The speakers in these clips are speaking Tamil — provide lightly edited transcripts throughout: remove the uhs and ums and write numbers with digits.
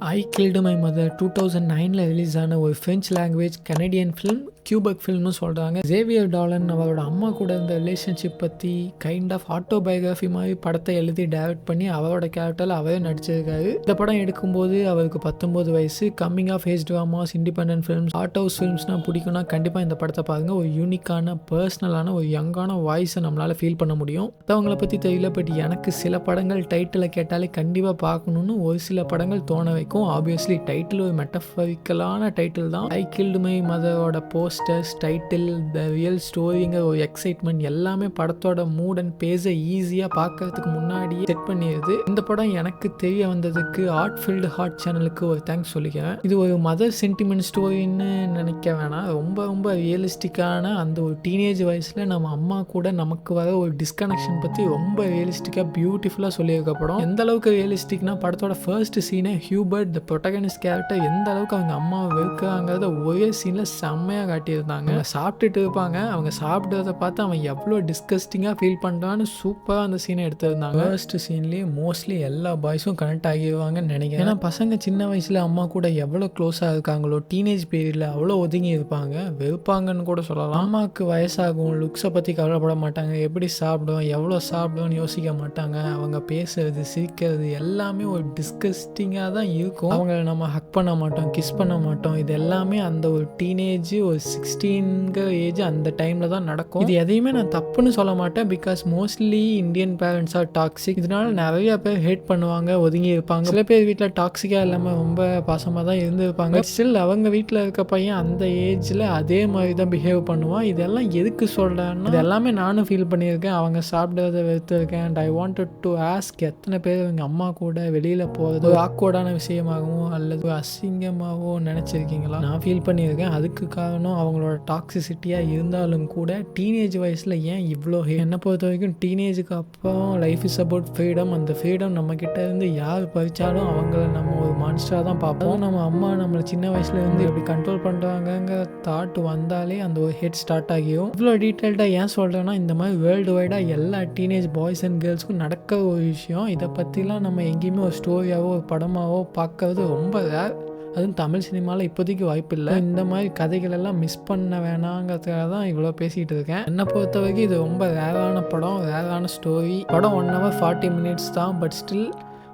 I killed my mother 2009 release ஆன ஒரு French language Canadian film. Quebec ஃபில்ம்னு சொல்கிறாங்க. ஜேவியர் டாலன் அவரோட அம்மா கூட இருந்த ரிலேஷன்ஷிப் பற்றி கைண்ட் ஆஃப் ஆட்டோபயோகிராஃபி மாதிரி படத்தை எழுதி டைரக்ட் பண்ணி அவரோட கேரக்டரில் அவரே நடிச்சிருக்காரு. இந்த படம் எடுக்கும்போது அவருக்கு 19 வயசு. Coming of age dramas, independent films, art house ஃபிலிம்ஸ்னால் பிடிக்கும்னா கண்டிப்பாக இந்த படத்தை பாருங்கள். ஒரு யூனிக்கான பர்சனலான ஒரு யங்கான வாய்ஸை நம்மளால் ஃபீல் பண்ண முடியும். அவங்கள பற்றி தெரியல, பட் எனக்கு சில படங்கள் டைட்டிலை கேட்டாலே கண்டிப்பாக பார்க்கணுன்னு ஒரு சில படங்கள் தோண வைக்கும். ஆப்வியஸ்லி டைட்டில் ஒரு மெட்டஃபரிக்கலான டைட்டில் தான். ஐ கில்டு மை மதரோட போஸ்டர்ஸ், டைட்டில், த ரியல் ஸ்டோரிங்க, ஒரு எக்ஸைட்மெண்ட் எல்லாமே படத்தோட மூட் அண்ட் பேஸை ஈஸியாக பார்க்கறதுக்கு முன்னாடியே செட் பண்ணிடுது. இந்த படம் எனக்கு தெரிய வந்ததுக்கு ஆர்ட்ஃபீல்டு ஹார்ட் சேனலுக்கு ஒரு தேங்க்ஸ் சொல்லிக்கிறேன். இது ஒரு மதர் சென்டிமெண்ட் ஸ்டோரின்னு நினைக்க வேணாம். ரொம்ப ரொம்ப ரியலிஸ்டிக்கான அந்த ஒரு டீனேஜ் வயசில் நம்ம அம்மா கூட நமக்கு வர ஒரு டிஸ்கனெக்ஷன் பற்றி ரொம்ப ரியலிஸ்டிக்காக பியூட்டிஃபுல்லாக சொல்லியிருக்க படம். எந்த அளவுக்கு ரியலிஸ்டிக்னா படத்தோட ஃபர்ஸ்ட் சீனே ஹியூபர்ட் த ப்ரொட்டகனிஸ்ட் கேரக்டர் எந்த அளவுக்கு அவங்க அம்மாவை வெறுக்கிறாங்கிறத ஒரே சீனில் செம்மையாக காட்டியிருந்தாங்க. சாப்பிட்டுட்டு இருப்பாங்க, அவங்க சாப்பிட்றத பார்த்து அவன் எவ்வளோ டிஸ்கஸ்டிங்காக ஃபீல் பண்ணுறான்னு சூப்பராக அந்த சீனை எடுத்திருந்தாங்க. ஃபர்ஸ்ட் சீன்லேயே மோஸ்ட்லி எல்லா பாய்ஸும் கனெக்ட் ஆகிடுவாங்கன்னு நினைக்கிறேன். ஏன்னா பசங்க சின்ன வயசில் அம்மா கூட எவ்வளோ க்ளோஸாக இருக்காங்களோ டீனேஜ் பீரியடில் அவ்வளோ ஒதுங்கி இருப்பாங்க, வெறுப்பாங்கன்னு கூட சொல்லலாம். அம்மாவுக்கு வயசாகும், லுக்ஸை பற்றி கவலைப்பட மாட்டாங்க, எப்படி சாப்பிடும், எவ்வளோ சாப்பிடும்னு யோசிக்க மாட்டாங்க. அவங்க பேசுறது, சிரிக்கிறது எல்லாமே ஒரு டிஸ்கஸ்டிங்காக தான் இருக்கும். அவங்கள நம்ம ஹக் பண்ண மாட்டோம், கிஸ் பண்ண மாட்டோம். இது எல்லாமே அந்த ஒரு டீனேஜ், ஒரு 16 ஏஜ் அந்த டைமில் தான் நடக்கும். இது எதையுமே நான் தப்புன்னு சொல்ல மாட்டேன். Because mostly Indian parents are toxic. இதனால நிறைய பேர் ஹேட் பண்ணுவாங்க, ஒதுங்கி இருப்பாங்க. சில பேர் வீட்டில் டாக்ஸிக்காக இல்லாமல் ரொம்ப பாசமாக தான் இருந்திருப்பாங்க. ஸ்டில் அவங்க வீட்டில் இருக்க பையன் அந்த ஏஜில் அதே மாதிரி தான் பிஹேவ் பண்ணுவான். இதெல்லாம் எதுக்கு சொல்கிறேன்னா, இது எல்லாமே நானும் ஃபீல் பண்ணியிருக்கேன். அவங்க சாப்பிட்றத வெறுத்திருக்கேன். And I wanted to ask, எத்தனை பேர் எங்கள் அம்மா கூட வெளியில் போகிறது ஒரு ஆக்வர்டான விஷயமாகவும் அல்லது அசிங்கமாகவும் நினச்சிருக்கீங்களா? நான் ஃபீல் பண்ணியிருக்கேன். அதுக்கு காரணம் அவங்களோட டாக்ஸிசிட்டியாக இருந்தாலும் கூட டீனேஜ் வயசில் ஏன் இவ்வளோ என்னை பொறுத்த வரைக்கும் டீனேஜுக்கு அப்புறம் லைஃப் இஸ் அபவுட் ஃப்ரீடம். அந்த ஃப்ரீடம் நம்மக்கிட்ட இருந்து யார் பறித்தாலும் அவங்கள நம்ம ஒரு மான்ஸ்டராக தான் பார்ப்போம். நம்ம அம்மா நம்மளை சின்ன வயசுல இருந்து எப்படி கண்ட்ரோல் பண்ணுறாங்கங்கிற தாட் வந்தாலே அந்த ஒரு ஹெட் ஸ்டார்ட் ஆகியும். இவ்வளோ டீட்டெயில்டாக ஏன் சொல்கிறேன்னா, இந்த மாதிரி வேர்ல்டு வைடாக எல்லா டீனேஜ் பாய்ஸ் அண்ட் கேர்ள்ஸுக்கும் நடக்கிற ஒரு விஷயம். இதை பற்றிலாம் நம்ம எங்கேயுமே ஒரு ஸ்டோரியாவோ ஒரு படமாவோ பார்க்கறது ரொம்ப ரேர். அதுவும் தமிழ் சினிமாவில் இப்போதைக்கு வாய்ப்பு இல்லை. இந்த மாதிரி கதைகள் எல்லாம் மிஸ் பண்ண வேணாங்கிறதுக்காக தான் இவ்வளோ பேசிகிட்டு இருக்கேன். என்னை பொறுத்த வரைக்கும் இது ரொம்ப ரேரான படம், ரேரான ஸ்டோரி. படம் 1 hour 40 minutes தான். பட் ஸ்டில்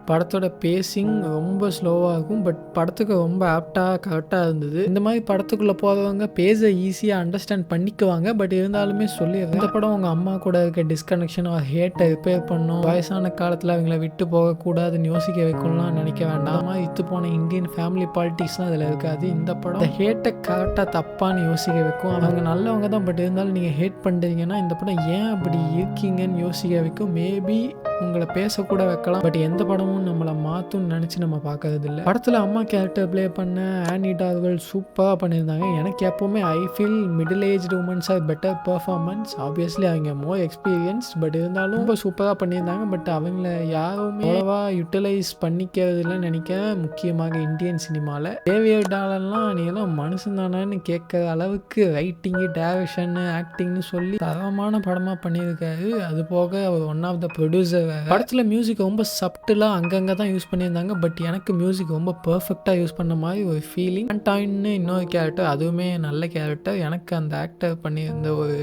படத்தோட பேசிங் ரொம்ப ஸ்லோவாக இருக்கும். பட் படத்துக்கு ரொம்ப ஆப்டாக கரெக்டாக இருந்தது. இந்த மாதிரி படத்துக்குள்ளே போகிறவங்க பேச ஈஸியாக அண்டர்ஸ்டாண்ட் பண்ணிக்குவாங்க. பட் இருந்தாலுமே சொல்லிடுறேன், இந்த படம் உங்கள் அம்மா கூட இருக்க டிஸ்கனெக்ஷன் ஒரு ஹேட்டை ரிப்பேர் பண்ணும், வயசான காலத்தில் அவங்கள விட்டு போகக்கூடாதுன்னு யோசிக்க வைக்கணும்லாம் நினைக்க வேண்டாம். அந்த மாதிரி இத்து போன இந்தியன் ஃபேமிலி பாலிட்டிக்ஸ்லாம் அதில் இருக்காது. இந்த படம் இந்த ஹேட்டை கரெக்டாக தப்பான்னு யோசிக்க வைக்கும். அவங்க நல்லவங்க தான், பட் இருந்தாலும் நீங்கள் ஹேட் பண்ணுறீங்கன்னா இந்த படம் ஏன் அப்படி இருக்கீங்கன்னு யோசிக்க வைக்கும். மேபி உங்களை பேசக்கூட வைக்கலாம். பட் எந்த படமும் நம்மளை மாற்றும்னு நினச்சி நம்ம பார்க்கறது இல்லை. படத்தில் அம்மா கேரக்டர் ப்ளே பண்ண ஆனி டார்வல் சூப்பராக பண்ணியிருந்தாங்க. எனக்கு எப்போவுமே I feel middle aged women's are better performance. Obviously அவங்க மோர் எக்ஸ்பீரியன்ஸ்ட், பட் இருந்தாலும் ரொம்ப சூப்பராக பண்ணியிருந்தாங்க. பட் அவங்கள யாருமே அவ்வளவா யூட்டிலைஸ் பண்ணிக்கிறது இல்லைன்னு நினைக்கிறேன், முக்கியமாக இந்தியன் சினிமாவில். ஜேவியர் டாலன்லாம் நீ எல்லாம் மனுஷன் தானேன்னு கேட்குற அளவுக்கு ரைட்டிங்கு, டைரக்ஷனு, ஆக்டிங்னு சொல்லி தரமான படமாக பண்ணியிருக்காரு. அது போக அவர் ஒன் ஆஃப் த ப்ரொடியூசர். படத்தில் மியூசிக் ரொம்ப சப்டிலாக அங்கங்கே தான் யூஸ் பண்ணியிருந்தாங்க. பட் எனக்கு மியூசிக் ரொம்ப பர்ஃபெக்டாக யூஸ் பண்ண மாதிரி ஒரு ஃபீலிங். டாயின்னு இன்னொரு கேரக்டர், அதுவுமே நல்ல கேரக்டர். எனக்கு அந்த ஆக்டர் பண்ணியிருந்த ஒரு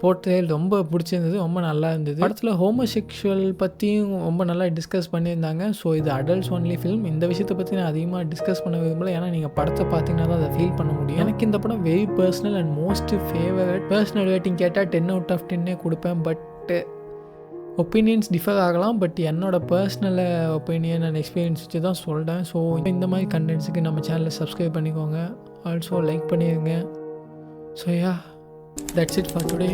போர்ட்ரேல் ரொம்ப பிடிச்சிருந்தது, ரொம்ப நல்லா இருந்தது. படத்தில் ஹோமோசெக்ஷுவல் பற்றியும் ரொம்ப நல்லா டிஸ்கஸ் பண்ணியிருந்தாங்க. ஸோ இது அடல்ட்ஸ் ஒன்லி ஃபிலிம். இந்த விஷயத்தை பற்றி நான் அதிகமாக டிஸ்கஸ் பண்ண விரும்பல, ஏன்னா நீங்கள் படத்தை பார்த்தீங்கன்னா தான் அதை ஃபீல் பண்ண முடியும். எனக்கு இந்த படம் very personal and most favourite. Personal rating கேட்டால் 10 out of 10 கொடுப்பேன். பட் ஒப்பீனியன்ஸ் டிஃபர் ஆகலாம். பட் என்னோட பர்சனல் ஒப்பீனியன் அண்ட் எக்ஸ்பீரியன்ஸ் வச்சு தான் சொல்கிறேன். ஸோ இந்த மாதிரி கண்டென்ட்ஸுக்கு நம்ம சேனலை சப்ஸ்கிரைப் பண்ணிக்கோங்க, ஆல்சோ லைக் பண்ணிடுங்க. So yeah, that's it for today.